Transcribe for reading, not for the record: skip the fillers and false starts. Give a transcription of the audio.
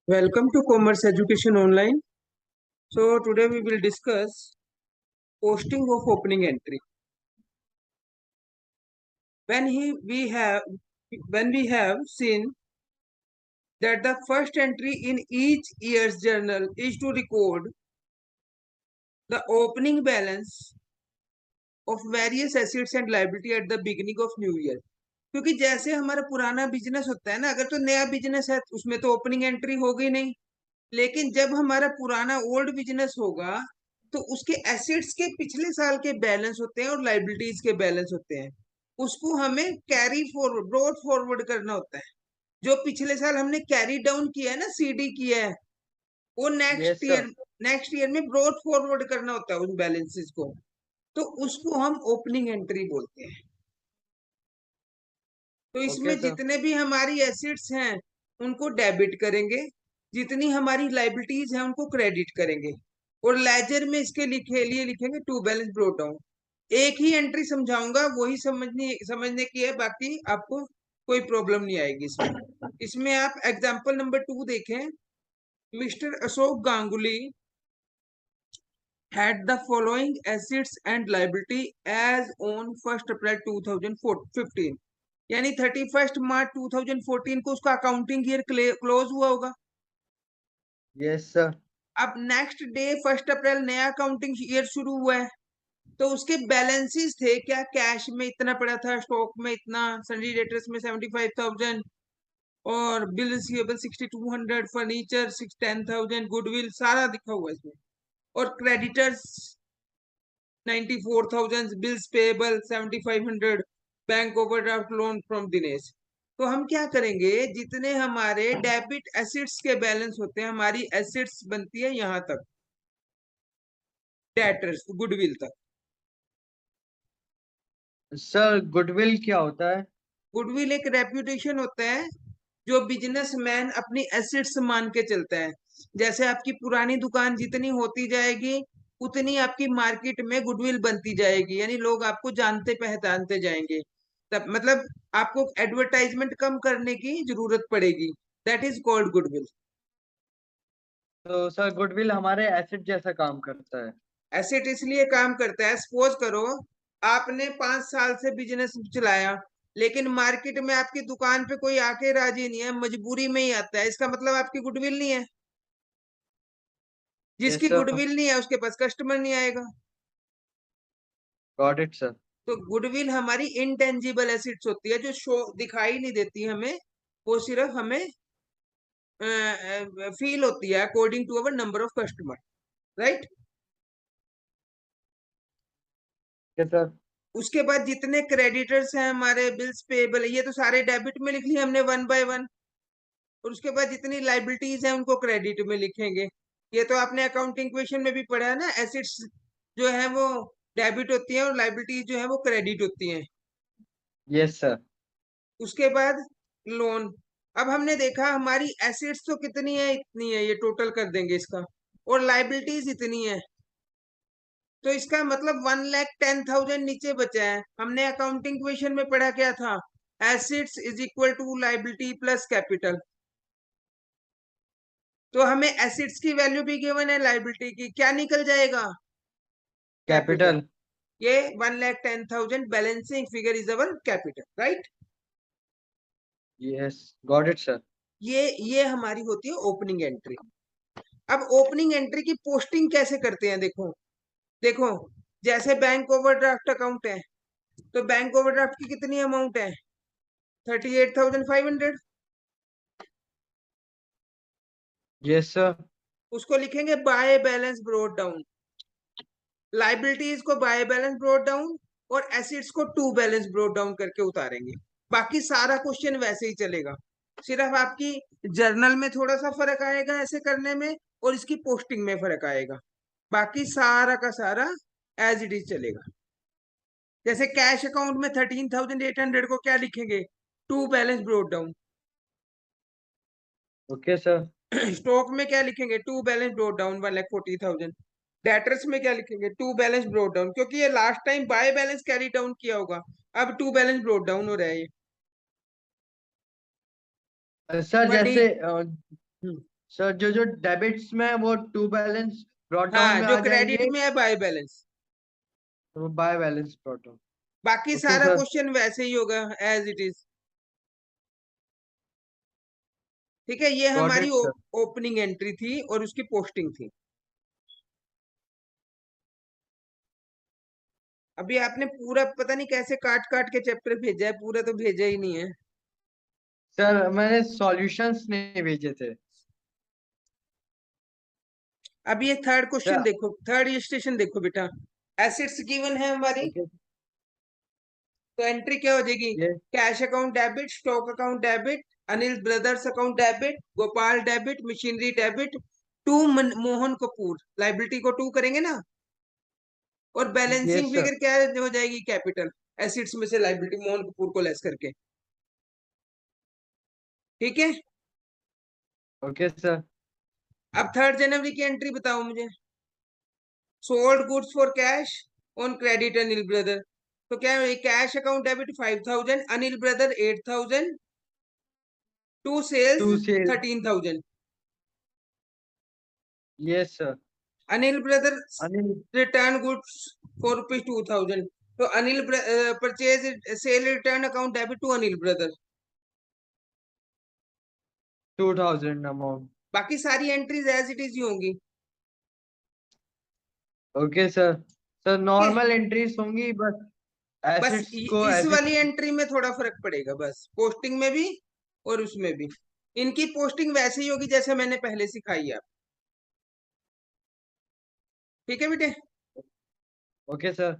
Welcome to Commerce Education Online. So today we will discuss posting of opening entry. When we have seen that the first entry in each year's journal is to record the opening balance of various assets and liability at the beginning of new year. क्योंकि जैसे हमारा पुराना business होता है ना, अगर तो नया बिजनेस है तो उसमें तो ओपनिंग एंट्री होगी नहीं। लेकिन जब हमारा पुराना ओल्ड बिजनेस होगा तो उसके एसेट्स के पिछले साल के बैलेंस होते हैं और लाइबिलिटीज के बैलेंस होते हैं। उसको हमें कैरी फॉरवर्ड ब्रॉड फॉरवर्ड करना होता है। जो पिछले साल हमने कैरी डाउन किया है ना, सीडी किया है, वो यस सर। नेक्स्ट ईयर में ब्रॉड फॉरवर्ड करना होता है उन बैलेंसेस को। तो उसको हम ओपनिंग एंट्री बोलते हैं। तो ओके इसमें सर। जितने भी हमारी एसेट्स हैं उनको डेबिट करेंगे, जितनी हमारी लाइबिलिटीज हैं उनको क्रेडिट करेंगे, और लेजर में इसके लिए लिखेंगे टू बैलेंस ब्रोट डाउन। एक ही एंट्री समझाऊंगा, वही समझने की है, बाकी आपको कोई प्रॉब्लम नहीं आएगी इसमें आप एग्जाम्पल नंबर 2 देखें। Mister Ashok Ganguly had the following assets and liability as on 1st April 2015, यानी 31 मार्च 2014 को उसका अकाउंटिंग ईयर क्लोज हुआ होगा। Yes sir. अब नेक्स्ट डे 1 अप्रैल नया अकाउंटिंग ईयर शुरू हुआ है, तो उसके बैलेंसेस थे क्या, कैश में इतना पड़ा था, स्टॉक में इतना, सन्डी डेटर्स में 75,000, और बिल रिसीवेबल 6200, फर्नीचर 10,000, गुडविल सारा दिखा हुआ है इसमें, और creditors 94,000, bills payable 7,500, bank overdraft loan from Dinesh. तो हम क्या करेंगे, जितने हमारे डेबिट एसेट्स के बैलेंस होते हैं, हमारी एसेट्स बनती है यहां तक, डेटर्स गुडविल तक। सर गुडविल क्या होता है? गुडविल एक रेप्यूटेशन होता है जो बिजनेसमैन अपनी एसेट्स मान के चलता है। जैसे आपकी पुरानी दुकान जितनी होती जाएगी उतनी आपकी मार्केट में गुडविल बनती जाएगी, यानी लोग आपको जानते पहचानते जाएंगे। तब मतलब आपको एडवर्टाइजमेंट कम करने की जरूरत पड़ेगी। That is called goodwill. तो सर गुडविल हमारे एसेट जैसा काम करता है। एसेट इसलिए काम करता है, सपोज करो आपने 5 साल से बिजनेस चलाया, लेकिन मार्केट में आपकी दुकान पे कोई आके राजी नहीं है, मजबूरी में ही आता है, इसका मतलब आपकी गुडविल नहीं है। जिसकी यस सर। गुडविल नहीं है उसके पास कस्टमर नहीं आएगा। Got it sir. तो गुडविल हमारी इनटेंजिबल एसेट्स होती है, जो शो दिखाई नहीं देती हमें, वो सिर्फ हमें फील होती है according to our number of customer, right. Yes sir. उसके बाद जितने क्रेडिटर्स हैं हमारे, बिल्स पेएबल है, ये तो सारे डेबिट में लिख लिए हमने वन बाय वन। और उसके बाद जितनी लाइबिलिटीज हैं उनको क्रेडिट में लिखेंगे। ये तो आपने अकाउंटिंग क्वेश्चन में भी पढ़ा है ना, एसेट्स जो है वो डेबिट होती हैं और लाइबिलिटीज जो है वो क्रेडिट होती हैं। Yes sir. उसके बाद लोन। अब हमने देखा हमारी एसेट्स तो कितनी है, इतनी है, ये टोटल कर देंगे इसका, और लाइबिलिटीज इतनी है, तो इसका मतलब 1,10,000 नीचे बचा है। हमने अकाउंटिंग क्वेश्चन में पढ़ा क्या था, assets is equal to liability plus capital. तो हमें एसेट्स की वैल्यू भी गिवन है, लाइबिलिटी की, क्या निकल जाएगा, कैपिटल। कैपिटल। ये 1,10,000 balancing figure is our capital, right. Yes got it sir. ये हमारी होती है ओपनिंग एंट्री। अब ओपनिंग एंट्री की पोस्टिंग कैसे करते हैं, देखो देखो, जैसे बैंक ओवरड्राफ्ट अकाउंट है, तो बैंक ओवरड्राफ्ट की कितनी अमाउंट है, 38,500। Yes sir. उसको लिखेंगे by balance brought down, liabilities को बाय बैलेंस ब्रोड डाउन, और एसिड्स को टू बैलेंस ब्रोड डाउन करके उतारेंगे। बाकी सारा क्वेश्चन वैसे ही चलेगा, सिर्फ आपकी जर्नल में थोड़ा सा फर्क आएगा ऐसे करने में, और इसकी पोस्टिंग में फर्क आएगा। बाकी सारा का सारा एज इट इज चलेगा। जैसे कैश अकाउंट में 13,800 को क्या लिखेंगे, to balance brought down. Okay sir. Stock में क्या लिखेंगे, to balance brought down 1,40,000। Debtors में क्या लिखेंगे, टू बैलेंस ब्रोड डाउन, क्योंकि ये last time by balance carry down किया होगा, अब टू बैलेंस ब्रोड डाउन हो रहा है ये। सर मंडी। जैसे हम्म, सर जो जो डेबिट्स में है, वो टू बैलेंस ब्रॉट डाउन हाँ, में जो आ क्रेडिट जाएंगे, में है बाय बैलेंस। तो वो बाय बैलेंस ब्रॉट डाउन। बाकी ओके सारा सर। क्वेश्चन वैसे ही होगा एज इट इज। ठीक है, ये गॉट हमारी इट सर। ओपनिंग एंट्री थी और उसकी पोस्टिंग थी। अभी आपने पूरा पता नहीं कैसे काट काट के चैप्टर भेजा है, पूरा तो भेजा ही नहीं है। सर मैंने सॉल्यूशंस नहीं भेजे थे। अब ये थर्ड क्वेश्चन सर देखो, थर्ड स्टेशन देखो बेटा। एसेट्स गिवन है हमारी, ओके। तो एंट्री क्या हो जाएगी? ये cash account debit, stock account debit, Anil brothers account debit, Gopal debit, machinery debit, to Mohan Kapoor. Liability को टू करेंगे ना, और ये बैलेंसिंग सर। फिगर क्या हो जाएगी? कैपिटल। एसिड्स में से लाइबिलिटी मोहन कपूर को लेस करके। ठीक है। Okay sir. अब 3 जनवरी की एंट्री बताओ मुझे। Sold goods for cash on credit Anil brother. तो क्या है? Cash account debit 5,000, Anil brother 8,000, to sales to sale. 13,000। Yes sir. Anil brother Anil return goods for rupees 2,000। तो Anil purchase sale return account debit to Anil brother. 2000 amount. बाकी सारी entries as it is ही होंगी। Okay sir. Sir ठीक है, नॉर्मल एंट्रीज होंगी, बस बस एसेट्स को इस एसेट। वाली एंट्री में थोड़ा फर्क पड़ेगा, बस पोस्टिंग में भी और उसमें भी। इनकी पोस्टिंग वैसे ही होगी जैसे मैंने पहले सिखाई है। ठीक है बेटे। Okay sir.